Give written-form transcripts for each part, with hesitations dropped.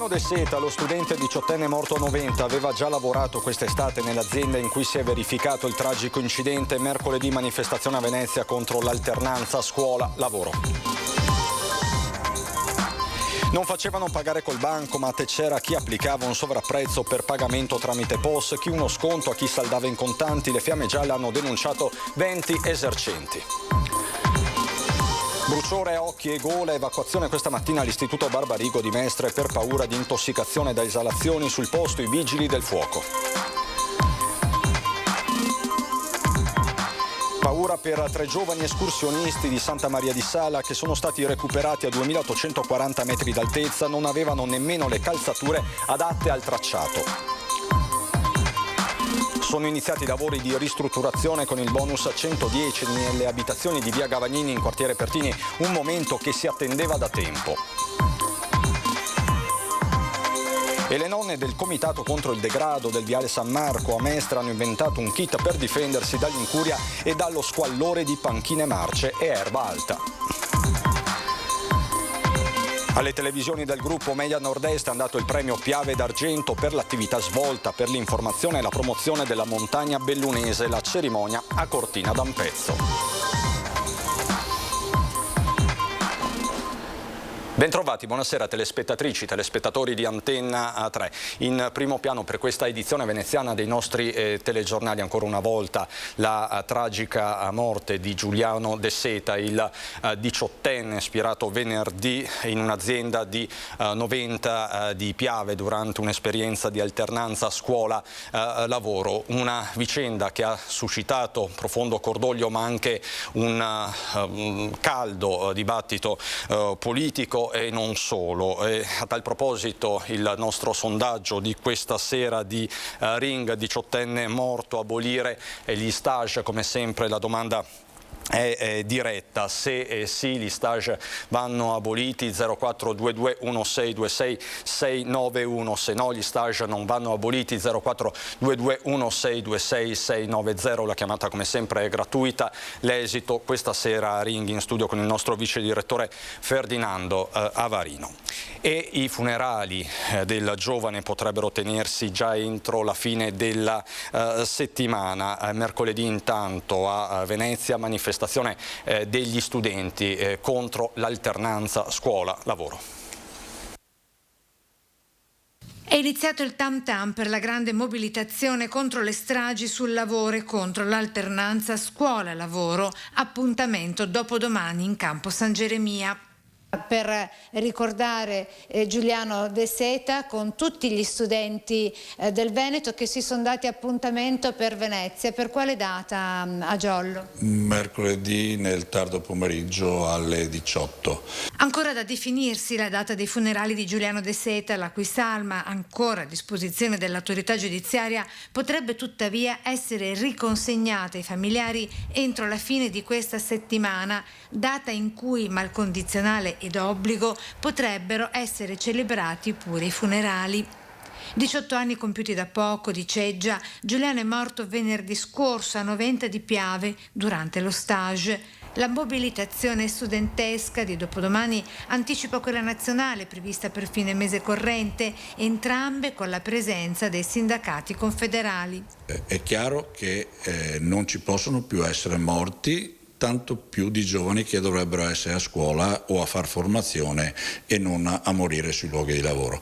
Giuliano De Seta, lo studente diciottenne morto a Noventa, aveva già lavorato quest'estate nell'azienda in cui si è verificato il tragico incidente. Mercoledì manifestazione a Venezia contro l'alternanza scuola-lavoro. Non facevano pagare col bancomat, c'era chi applicava un sovrapprezzo per pagamento tramite POS, chi uno sconto a chi saldava in contanti. Le Fiamme Gialle hanno denunciato 20 esercenti. Bruciore a occhi e gola, evacuazione questa mattina all'Istituto Barbarigo di Mestre per paura di intossicazione da esalazioni. Sul posto i vigili del fuoco. Paura per 3 giovani escursionisti di Santa Maria di Sala che sono stati recuperati a 2840 metri d'altezza, non avevano nemmeno le calzature adatte al tracciato. Sono iniziati i lavori di ristrutturazione con il bonus 110 nelle abitazioni di via Gavagnini in quartiere Pertini, un momento che si attendeva da tempo. E le nonne del comitato contro il degrado del viale San Marco a Mestre hanno inventato un kit per difendersi dall'incuria e dallo squallore di panchine marce e erba alta. Alle televisioni del gruppo Media Nord-Est è andato il premio Piave d'Argento per l'attività svolta per l'informazione e la promozione della montagna bellunese, la cerimonia a Cortina d'Ampezzo. Bentrovati, buonasera telespettatrici, telespettatori di Antenna 3. In primo piano per questa edizione veneziana dei nostri telegiornali ancora una volta la tragica morte di Giuliano De Seta, il diciottenne spirato venerdì in un'azienda di Noventa di Piave durante un'esperienza di alternanza scuola-lavoro. Una vicenda che ha suscitato profondo cordoglio ma anche un caldo dibattito politico e non solo. A tal proposito il nostro sondaggio di questa sera di Ring, diciottenne morto, abolire gli stage, come sempre la domanda è diretta. Se sì, gli stage vanno aboliti. 0422 1626 691, se no gli stage non vanno aboliti. 0422 1626 690. La chiamata come sempre è gratuita. L'esito questa sera a Ring in studio con il nostro vice direttore Ferdinando Avarino. E i funerali del giovane potrebbero tenersi già entro la fine della settimana. Mercoledì intanto a Venezia manifestazione degli studenti contro l'alternanza scuola-lavoro. È iniziato il tam tam per la grande mobilitazione contro le stragi sul lavoro e contro l'alternanza scuola-lavoro. Appuntamento dopodomani in campo San Geremia. Per ricordare Giuliano De Seta con tutti gli studenti del Veneto che si sono dati appuntamento per Venezia. Per quale data a Giollo? Mercoledì nel tardo pomeriggio alle 18. Ancora da definirsi la data dei funerali di Giuliano De Seta, la cui salma, ancora a disposizione dell'autorità giudiziaria, potrebbe tuttavia essere riconsegnata ai familiari entro la fine di questa settimana, data in cui malcondizionale ed obbligo potrebbero essere celebrati pure i funerali. 18 anni compiuti da poco, di Ceggia, Giuliano è morto venerdì scorso a Noventa di Piave durante lo stage. La mobilitazione studentesca di dopodomani anticipa quella nazionale prevista per fine mese corrente, entrambe con la presenza dei sindacati confederali. È chiaro che non ci possono più essere morti, tanto più di giovani che dovrebbero essere a scuola o a far formazione e non a morire sui luoghi di lavoro.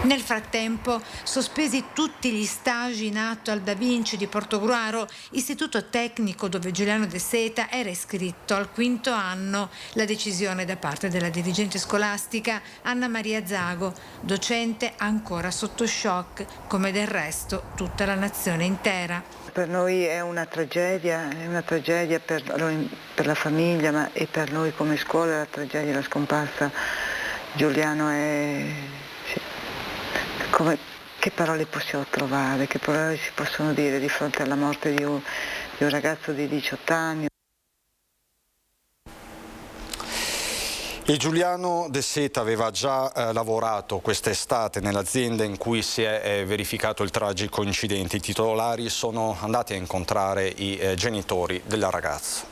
Nel frattempo, sospesi tutti gli stage in atto al Da Vinci di Portogruaro, istituto tecnico dove Giuliano De Seta era iscritto al 5° anno. La decisione da parte della dirigente scolastica Anna Maria Zago, docente ancora sotto shock, come del resto tutta la nazione intera. Per noi è una tragedia per la famiglia ma e per noi come scuola. La tragedia, la scomparsa Giuliano è... Che parole possiamo trovare, che parole si possono dire di fronte alla morte di un ragazzo di 18 anni? E Giuliano De Seta aveva già lavorato quest'estate nell'azienda in cui si è verificato il tragico incidente. I titolari sono andati a incontrare i genitori del ragazzo.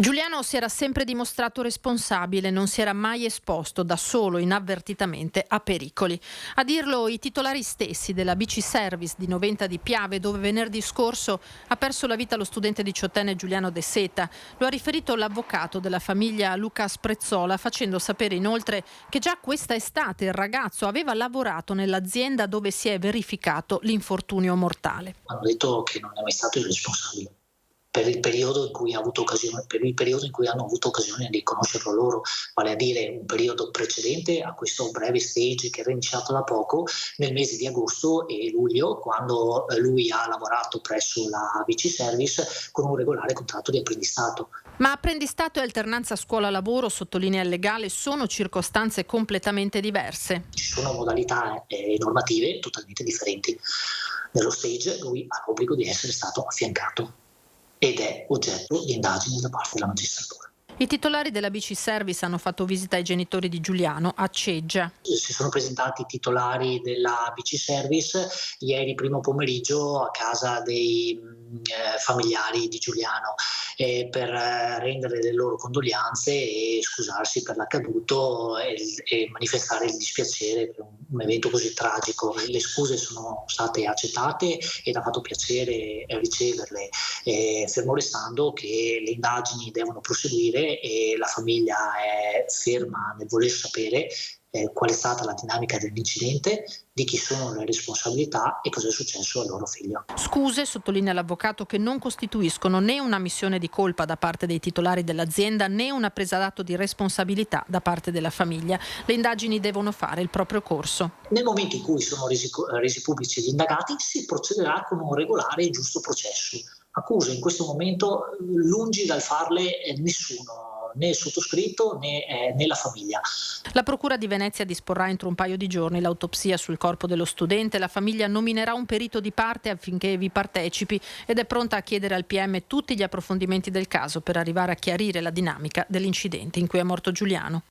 Giuliano si era sempre dimostrato responsabile, non si era mai esposto da solo inavvertitamente a pericoli. A dirlo i titolari stessi della BC Service di Noventa di Piave, dove venerdì scorso ha perso la vita lo studente diciottenne Giuliano De Seta. Lo ha riferito l'avvocato della famiglia Luca Sprezzola, facendo sapere inoltre che già questa estate il ragazzo aveva lavorato nell'azienda dove si è verificato l'infortunio mortale. Hanno detto che non è mai stato il responsabile. Per il periodo in cui hanno avuto occasione di conoscerlo loro, vale a dire un periodo precedente a questo breve stage che era iniziato da poco, nel mese di agosto e luglio, quando lui ha lavorato presso la BC Service con un regolare contratto di apprendistato. Ma apprendistato e alternanza scuola-lavoro, sottolinea il legale, sono circostanze completamente diverse. Ci sono modalità normative totalmente differenti. Nello stage lui ha l'obbligo di essere stato affiancato ed è oggetto di indagini da parte della magistratura. I titolari della BC Service hanno fatto visita ai genitori di Giuliano a Ceggia. Si sono presentati i titolari della BC Service ieri primo pomeriggio a casa dei familiari di Giuliano per rendere le loro condoglianze e scusarsi per l'accaduto e manifestare il dispiacere per un evento così tragico. Le scuse sono state accettate ed ha fatto piacere riceverle, fermo restando che le indagini devono proseguire e la famiglia è ferma nel voler sapere qual è stata la dinamica dell'incidente, di chi sono le responsabilità e cosa è successo al loro figlio. Scuse, sottolinea l'avvocato, che non costituiscono né una ammissione di colpa da parte dei titolari dell'azienda né una presa d'atto di responsabilità da parte della famiglia. Le indagini devono fare il proprio corso. Nel momento in cui sono resi pubblici gli indagati si procederà con un regolare e giusto processo. Accuse in questo momento lungi dal farle nessuno, né il sottoscritto né la famiglia. La Procura di Venezia disporrà entro un paio di giorni l'autopsia sul corpo dello studente. La famiglia nominerà un perito di parte affinché vi partecipi ed è pronta a chiedere al PM tutti gli approfondimenti del caso per arrivare a chiarire la dinamica dell'incidente in cui è morto Giuliano.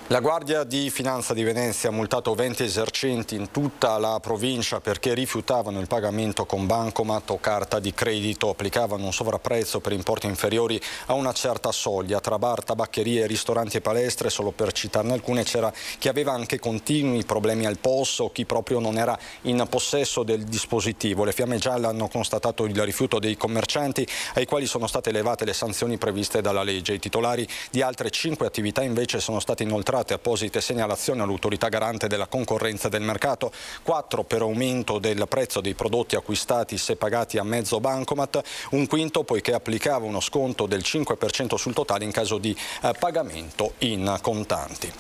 La Guardia di Finanza di Venezia ha multato 20 esercenti in tutta la provincia perché rifiutavano il pagamento con bancomat o carta di credito, applicavano un sovrapprezzo per importi inferiori a una certa soglia. Tra bar, tabaccherie, ristoranti e palestre, solo per citarne alcune, c'era chi aveva anche continui problemi al POS o chi proprio non era in possesso del dispositivo. Le Fiamme Gialle hanno constatato il rifiuto dei commercianti ai quali sono state elevate le sanzioni previste dalla legge. I titolari di altre 5 attività invece sono stati inoltrati apposite segnalazioni all'autorità garante della concorrenza del mercato, 4 per aumento del prezzo dei prodotti acquistati se pagati a mezzo bancomat, un quinto poiché applicava uno sconto del 5% sul totale in caso di pagamento in contanti.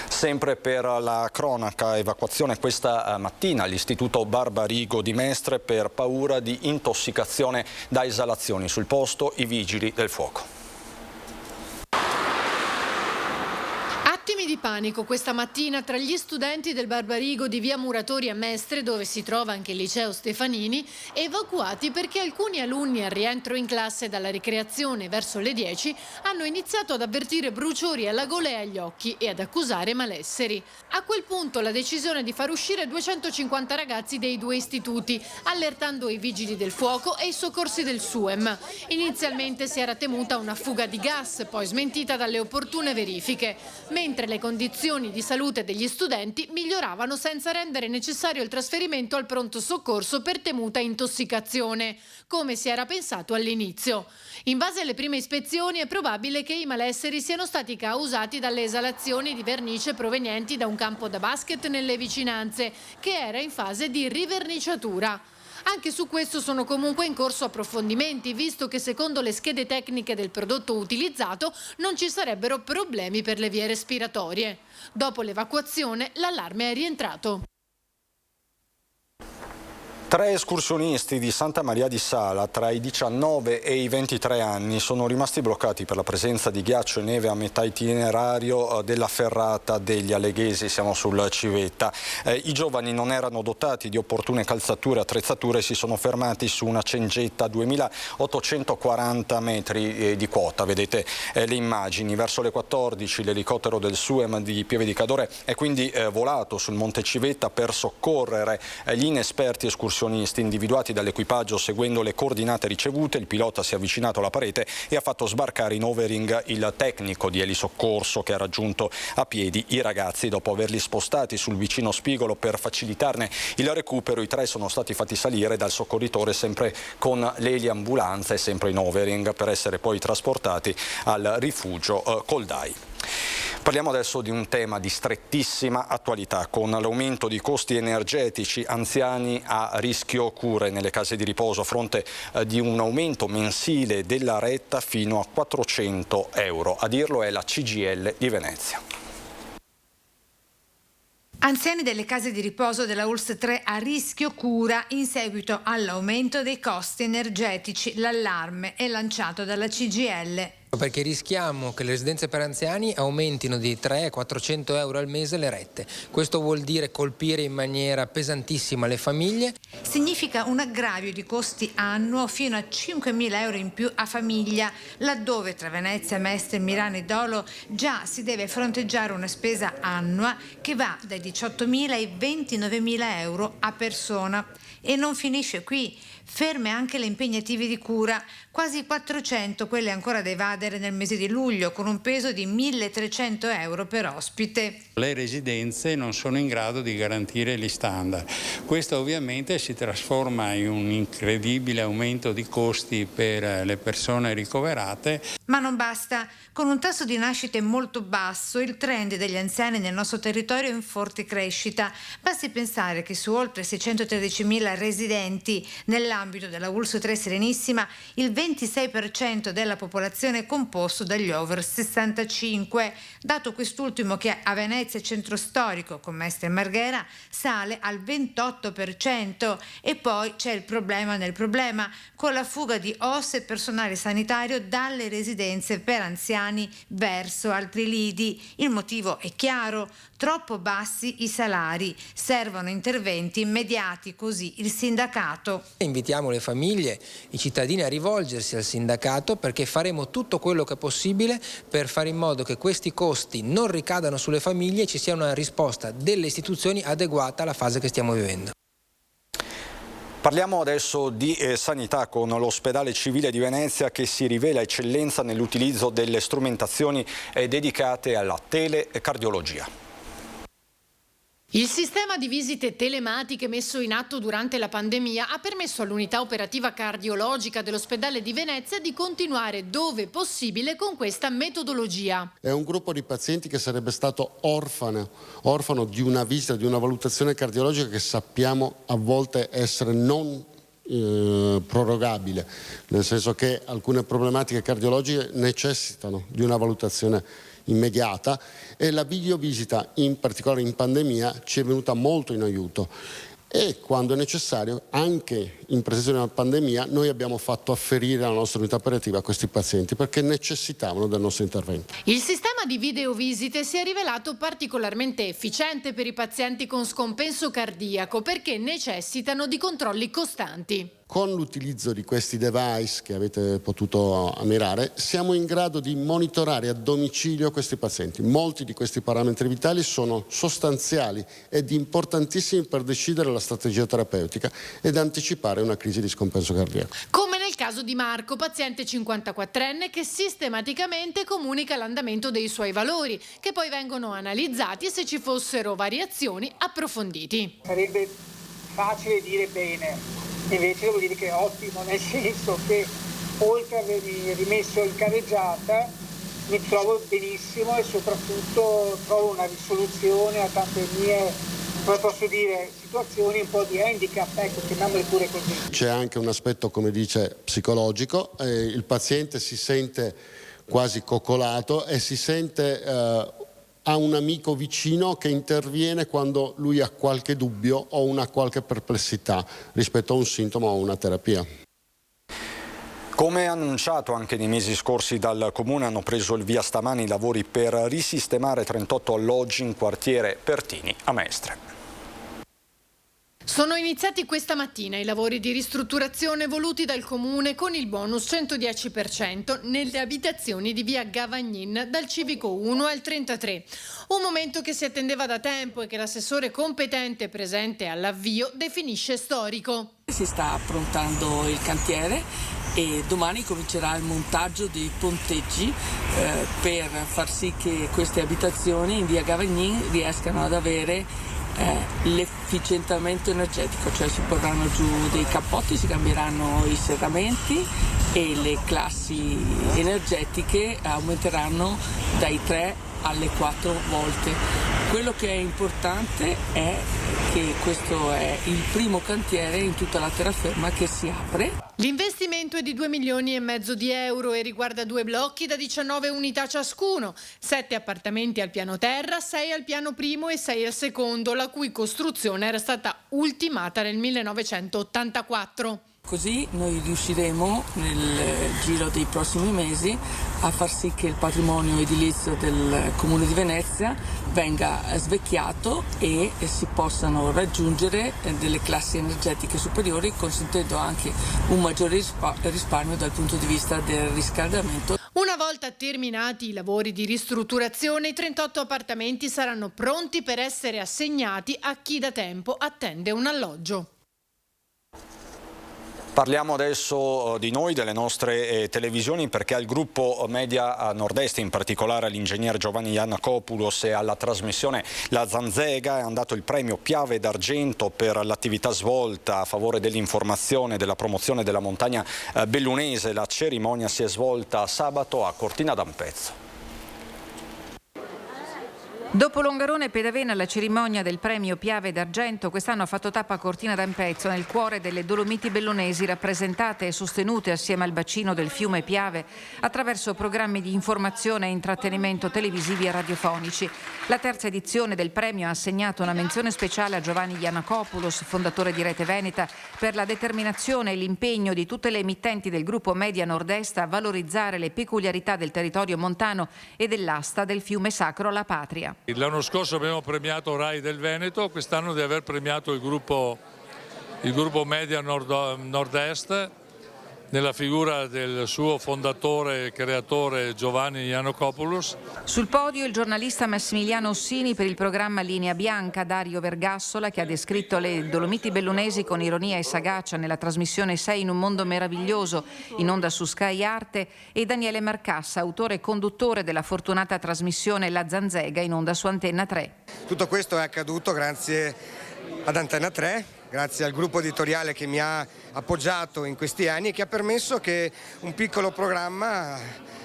Sempre per la cronaca, evacuazione questa mattina all'Istituto Barbarigo di Mestre per paura di intossicazione da esalazioni. Sul posto i vigili del fuoco. Attimi di panico questa mattina tra gli studenti del Barbarigo di via Muratori a Mestre, dove si trova anche il liceo Stefanini, evacuati perché alcuni alunni al rientro in classe dalla ricreazione verso le 10 hanno iniziato ad avvertire bruciori alla gola e agli occhi e ad accusare malesseri. A quel punto la decisione di far uscire 250 ragazzi dei 2 istituti, allertando i vigili del fuoco e i soccorsi del SUEM. Inizialmente si era temuta una fuga di gas, poi smentita dalle opportune verifiche, mentre le condizioni di salute degli studenti miglioravano senza rendere necessario il trasferimento al pronto soccorso per temuta intossicazione, come si era pensato all'inizio. In base alle prime ispezioni è probabile che i malesseri siano stati causati dalle esalazioni di vernice provenienti da un campo da basket nelle vicinanze, che era in fase di riverniciatura. Anche su questo sono comunque in corso approfondimenti, visto che secondo le schede tecniche del prodotto utilizzato non ci sarebbero problemi per le vie respiratorie. Dopo l'evacuazione l'allarme è rientrato. 3 escursionisti di Santa Maria di Sala tra i 19 e i 23 anni sono rimasti bloccati per la presenza di ghiaccio e neve a metà itinerario della ferrata degli Aleghesi, siamo sul Civetta. I giovani non erano dotati di opportune calzature e attrezzature e si sono fermati su una cengetta a 2840 metri di quota. Vedete le immagini. Verso le 14 l'elicottero del SUEM di Pieve di Cadore è quindi volato sul Monte Civetta per soccorrere gli inesperti escursionisti escursionisti individuati dall'equipaggio seguendo le coordinate ricevute. Il pilota si è avvicinato alla parete e ha fatto sbarcare in overing il tecnico di elisoccorso, che ha raggiunto a piedi i ragazzi. Dopo averli spostati sul vicino spigolo per facilitarne il recupero, i 3 sono stati fatti salire dal soccorritore sempre con l'eliambulanza e sempre in overing, per essere poi trasportati al rifugio Coldai. Parliamo adesso di un tema di strettissima attualità. Con l'aumento di costi energetici, anziani a rischio cure nelle case di riposo, a fronte di un aumento mensile della retta fino a 400 euro. A dirlo è la CGIL di Venezia. Anziani delle case di riposo della ULSS 3 a rischio cura in seguito all'aumento dei costi energetici. L'allarme è lanciato dalla CGIL. Perché rischiamo che le residenze per anziani aumentino di 300 a 400 euro al mese le rette. Questo vuol dire colpire in maniera pesantissima le famiglie. Significa un aggravio di costi annuo fino a 5.000 euro in più a famiglia, laddove tra Venezia, Mestre, Milano e Dolo già si deve fronteggiare una spesa annua che va dai 18.000 ai 29.000 euro a persona. E non finisce qui. Ferme anche le impegnative di cura, quasi 400 quelle ancora da evadere nel mese di luglio, con un peso di 1.300 euro per ospite. Le residenze non sono in grado di garantire gli standard. Questo ovviamente si trasforma in un incredibile aumento di costi per le persone ricoverate. Ma non basta. Con un tasso di nascite molto basso, il trend degli anziani nel nostro territorio è in forte crescita. Basti pensare che su oltre 613.000 residenti nell'ambito della ULSS 3 Serenissima, il 26% della popolazione è composto dagli over 65, dato quest'ultimo che a Venezia centro storico, con Mestre e Marghera, sale al 28%. E poi c'è il problema nel problema, con la fuga di OSS e personale sanitario dalle residenze per anziani verso altri lidi. Il motivo è chiaro: troppo bassi i salari, servono interventi immediati, così il sindacato. Invitiamo le famiglie, i cittadini a rivolgersi al sindacato, perché faremo tutto quello che è possibile per fare in modo che questi costi non ricadano sulle famiglie e ci sia una risposta delle istituzioni adeguata alla fase che stiamo vivendo. Parliamo adesso di sanità, con l'ospedale civile di Venezia che si rivela eccellenza nell'utilizzo delle strumentazioni dedicate alla telecardiologia. Il sistema di visite telematiche messo in atto durante la pandemia ha permesso all'unità operativa cardiologica dell'ospedale di Venezia di continuare dove possibile con questa metodologia. È un gruppo di pazienti che sarebbe stato orfano di una visita, di una valutazione cardiologica che sappiamo a volte essere non prorogabile, nel senso che alcune problematiche cardiologiche necessitano di una valutazione immediata, e la videovisita, in particolare in pandemia, ci è venuta molto in aiuto. E quando è necessario, anche in presenza di una pandemia, noi abbiamo fatto afferire alla nostra unità operativa questi pazienti perché necessitavano del nostro intervento. Il sistema di videovisite si è rivelato particolarmente efficiente per i pazienti con scompenso cardiaco perché necessitano di controlli costanti. Con l'utilizzo di questi device che avete potuto ammirare, siamo in grado di monitorare a domicilio questi pazienti. Molti di questi parametri vitali sono sostanziali ed importantissimi per decidere la strategia terapeutica ed anticipare una crisi di scompenso cardiaco. Come nel caso di Marco, paziente 54enne che sistematicamente comunica l'andamento dei suoi valori, che poi vengono analizzati e, se ci fossero variazioni, approfonditi. Sarebbe facile dire bene. Invece devo dire che è ottimo, nel senso che oltre ad avermi rimesso in carreggiata mi trovo benissimo e soprattutto trovo una risoluzione a tante mie, come posso dire, situazioni un po' di handicap, ecco, chiamiamole pure così. C'è anche un aspetto, come dice, psicologico, il paziente si sente quasi coccolato e si sente ha un amico vicino che interviene quando lui ha qualche dubbio o una qualche perplessità rispetto a un sintomo o una terapia. Come annunciato anche nei mesi scorsi dal Comune, hanno preso il via stamani i lavori per risistemare 38 alloggi in quartiere Pertini a Mestre. Sono iniziati questa mattina i lavori di ristrutturazione voluti dal Comune con il bonus 110% nelle abitazioni di via Gavagnin dal civico 1 al 33. Un momento che si attendeva da tempo e che l'assessore competente presente all'avvio definisce storico. Si sta approntando il cantiere e domani comincerà il montaggio dei ponteggi per far sì che queste abitazioni in via Gavagnin riescano ad avere l'efficientamento energetico, cioè si porranno giù dei cappotti, si cambieranno i serramenti e le classi energetiche aumenteranno dai 3 alle 4 volte. Quello che è importante è che questo è il primo cantiere in tutta la terraferma che si apre. L'investimento è di 2,5 milioni di euro e riguarda 2 blocchi da 19 unità ciascuno, 7 appartamenti al piano terra, 6 al piano primo e 6 al secondo, la cui costruzione era stata ultimata nel 1984. Così noi riusciremo nel giro dei prossimi mesi a far sì che il patrimonio edilizio del Comune di Venezia venga svecchiato e si possano raggiungere delle classi energetiche superiori, consentendo anche un maggiore risparmio dal punto di vista del riscaldamento. Una volta terminati i lavori di ristrutturazione, i 38 appartamenti saranno pronti per essere assegnati a chi da tempo attende un alloggio. Parliamo adesso di noi, delle nostre televisioni, perché al gruppo Media Nord-Est, in particolare all'ingegner Giovanni Giannakopoulos e alla trasmissione La Zanzega, è andato il premio Piave d'Argento per l'attività svolta a favore dell'informazione e della promozione della montagna bellunese. La cerimonia si è svolta sabato a Cortina d'Ampezzo. Dopo Longarone e Pedavena, la cerimonia del premio Piave d'Argento quest'anno ha fatto tappa a Cortina d'Ampezzo, nel cuore delle Dolomiti bellunesi, rappresentate e sostenute assieme al bacino del fiume Piave attraverso programmi di informazione e intrattenimento televisivi e radiofonici. La terza edizione del premio ha assegnato una menzione speciale a Giovanni Giannakopoulos, fondatore di Rete Veneta, per la determinazione e l'impegno di tutte le emittenti del gruppo Media Nord-Est a valorizzare le peculiarità del territorio montano e dell'asta del fiume sacro La Patria. L'anno scorso abbiamo premiato Rai del Veneto, quest'anno di aver premiato il gruppo Media Nord-Est nella figura del suo fondatore e creatore Giovanni Giannakopoulos. Sul podio il giornalista Massimiliano Ossini per il programma Linea Bianca, Dario Vergassola, che ha descritto le Dolomiti bellunesi con ironia e sagacia nella trasmissione Sei in un mondo meraviglioso, in onda su Sky Arte, e Daniele Marcassa, autore e conduttore della fortunata trasmissione La Zanzega, in onda su Antenna 3. Tutto questo è accaduto grazie ad Antenna 3, grazie al gruppo editoriale che mi ha appoggiato in questi anni e che ha permesso che un piccolo programma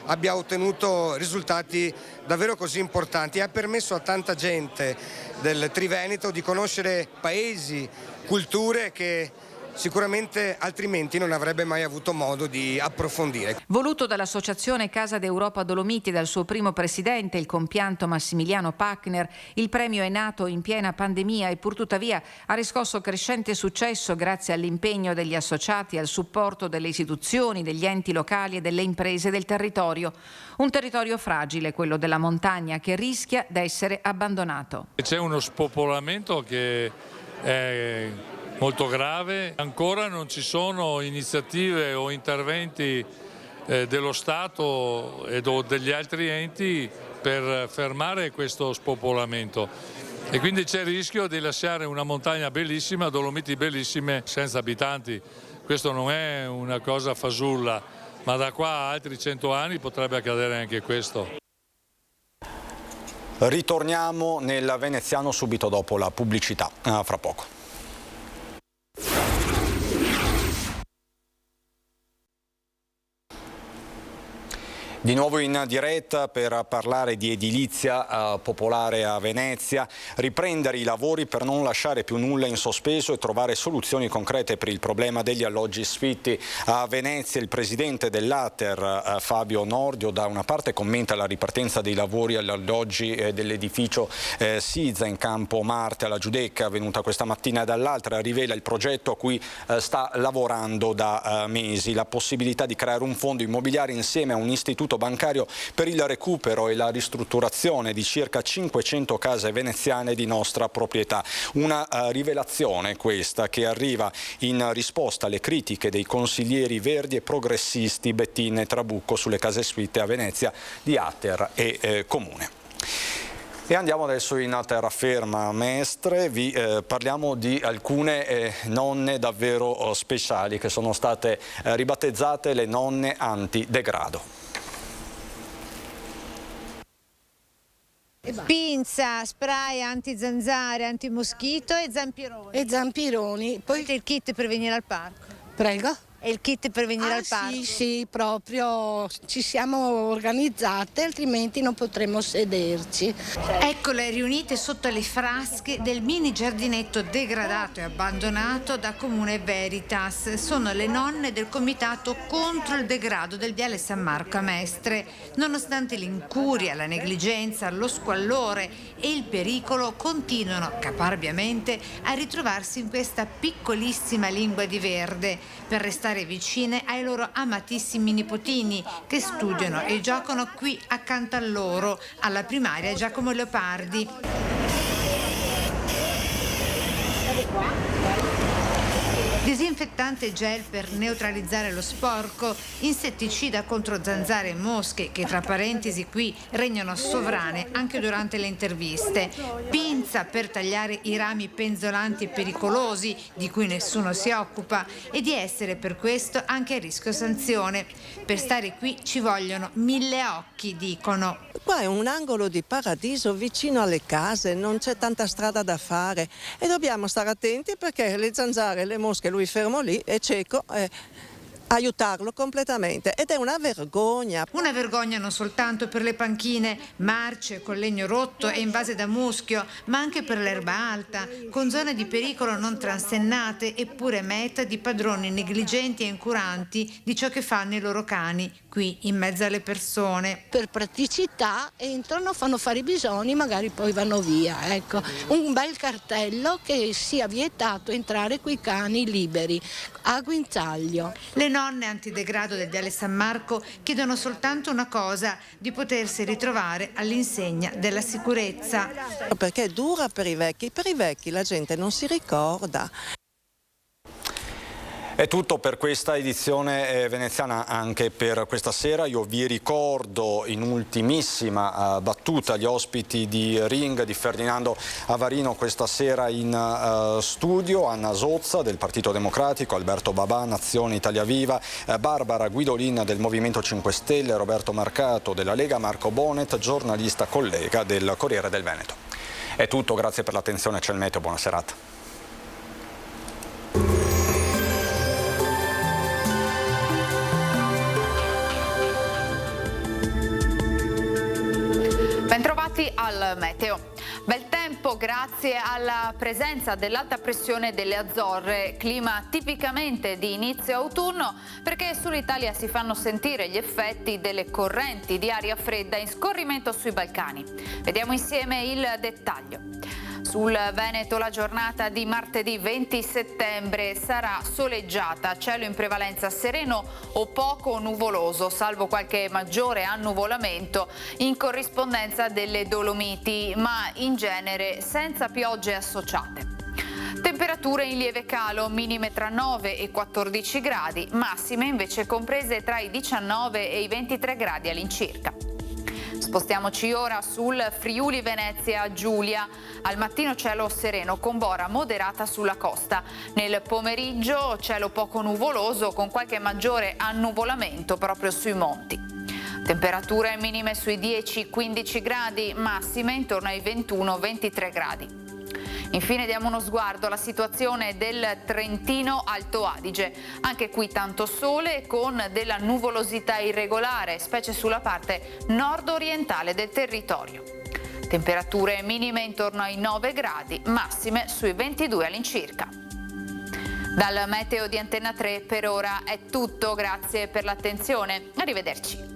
abbia ottenuto risultati davvero così importanti e ha permesso a tanta gente del Triveneto di conoscere paesi, culture che sicuramente altrimenti non avrebbe mai avuto modo di approfondire. Voluto dall'Associazione Casa d'Europa Dolomiti e dal suo primo presidente, il compianto Massimiliano Pachner, il premio è nato in piena pandemia e pur tuttavia ha riscosso crescente successo grazie all'impegno degli associati e al supporto delle istituzioni, degli enti locali e delle imprese del territorio. Un territorio fragile, quello della montagna, che rischia di essere abbandonato. C'è uno spopolamento che è molto grave, ancora non ci sono iniziative o interventi dello Stato e degli altri enti per fermare questo spopolamento e quindi c'è il rischio di lasciare una montagna bellissima, Dolomiti bellissime, senza abitanti. Questo non è una cosa fasulla, ma da qua a altri 100 anni potrebbe accadere anche questo. Ritorniamo nel veneziano subito dopo la pubblicità, fra poco. Di nuovo in diretta per parlare di edilizia popolare a Venezia, riprendere i lavori per non lasciare più nulla in sospeso e trovare soluzioni concrete per il problema degli alloggi sfitti a Venezia. Il presidente dell'Ater, Fabio Nordio, da una parte commenta la ripartenza dei lavori agli alloggi dell'edificio Siza in campo Marte alla Giudecca, avvenuta questa mattina, e dall'altra rivela il progetto a cui sta lavorando da mesi, la possibilità di creare un fondo immobiliare insieme a un istituto istituto bancario per il recupero e la ristrutturazione di circa 500 case veneziane di nostra proprietà. Una rivelazione questa che arriva in risposta alle critiche dei consiglieri verdi e progressisti Bettin e Trabucco sulle case suite a Venezia di Ater e Comune. E andiamo adesso in terraferma a Mestre, vi parliamo di alcune nonne davvero speciali che sono state ribattezzate le nonne antidegrado. Pinza, spray anti-zanzare, anti-moschito e zampironi. E zampironi. Poi il kit per venire al parco. Prego? È il kit per venire al parco? Sì, proprio ci siamo organizzate, altrimenti non potremmo sederci. Eccole riunite sotto le frasche del mini giardinetto degradato e abbandonato da Comune Veritas. Sono le nonne del comitato contro il degrado del Viale San Marco a Mestre. Nonostante l'incuria, la negligenza, lo squallore e il pericolo, continuano caparbiamente a ritrovarsi in questa piccolissima lingua di verde per restare vicine ai loro amatissimi nipotini che studiano e giocano qui accanto a loro alla primaria Giacomo Leopardi. Disinfettante gel per neutralizzare lo sporco, insetticida contro zanzare e mosche che tra parentesi qui regnano sovrane anche durante le interviste, pinza per tagliare i rami penzolanti e pericolosi di cui nessuno si occupa e di essere per questo anche a rischio sanzione. Per stare qui ci vogliono 1000 occhi, dicono. Qua è un angolo di paradiso vicino alle case, non c'è tanta strada da fare e dobbiamo stare attenti perché le zanzare e le mosche, lui fermo lì, è cieco, aiutarlo completamente ed è una vergogna. Una vergogna non soltanto per le panchine, marce con legno rotto e invase da muschio, ma anche per l'erba alta, con zone di pericolo non transennate eppure meta di padroni negligenti e incuranti di ciò che fanno i loro cani, qui in mezzo alle persone. Per praticità entrano, fanno fare i bisogni, magari poi vanno via. Ecco, un bel cartello che sia vietato entrare coi cani liberi, a guinzaglio. Le nonne antidegrado del Viale San Marco chiedono soltanto una cosa, di potersi ritrovare all'insegna della sicurezza. Perché è dura per i vecchi la gente non si ricorda. È tutto per questa edizione veneziana, anche per questa sera. Io vi ricordo in ultimissima battuta gli ospiti di Ring di Ferdinando Avarino questa sera in studio: Anna Zozza del Partito Democratico, Alberto Babà, Nazione Italia Viva, Barbara Guidolin del Movimento 5 Stelle, Roberto Marcato della Lega, Marco Bonet, giornalista collega del Corriere del Veneto. È tutto, grazie per l'attenzione, c'è il meteo, buona serata. Bentrovati al meteo. Bel tempo grazie alla presenza dell'alta pressione delle Azzorre, clima tipicamente di inizio autunno perché sull'Italia si fanno sentire gli effetti delle correnti di aria fredda in scorrimento sui Balcani. Vediamo insieme il dettaglio. Sul Veneto la giornata di martedì 20 settembre sarà soleggiata, cielo in prevalenza sereno o poco nuvoloso, salvo qualche maggiore annuvolamento in corrispondenza delle Dolomiti, ma in genere senza piogge associate. Temperature in lieve calo, minime tra 9 e 14 gradi, massime invece comprese tra i 19 e i 23 gradi all'incirca. Spostiamoci ora sul Friuli Venezia Giulia. Al mattino cielo sereno con bora moderata sulla costa. Nel pomeriggio cielo poco nuvoloso con qualche maggiore annuvolamento proprio sui monti. Temperature minime sui 10-15 gradi, massime intorno ai 21-23 gradi. Infine diamo uno sguardo alla situazione del Trentino Alto Adige. Anche qui tanto sole con della nuvolosità irregolare, specie sulla parte nord-orientale del territorio. Temperature minime intorno ai 9 gradi, massime sui 22 all'incirca. Dal meteo di Antenna 3 per ora è tutto, grazie per l'attenzione. Arrivederci.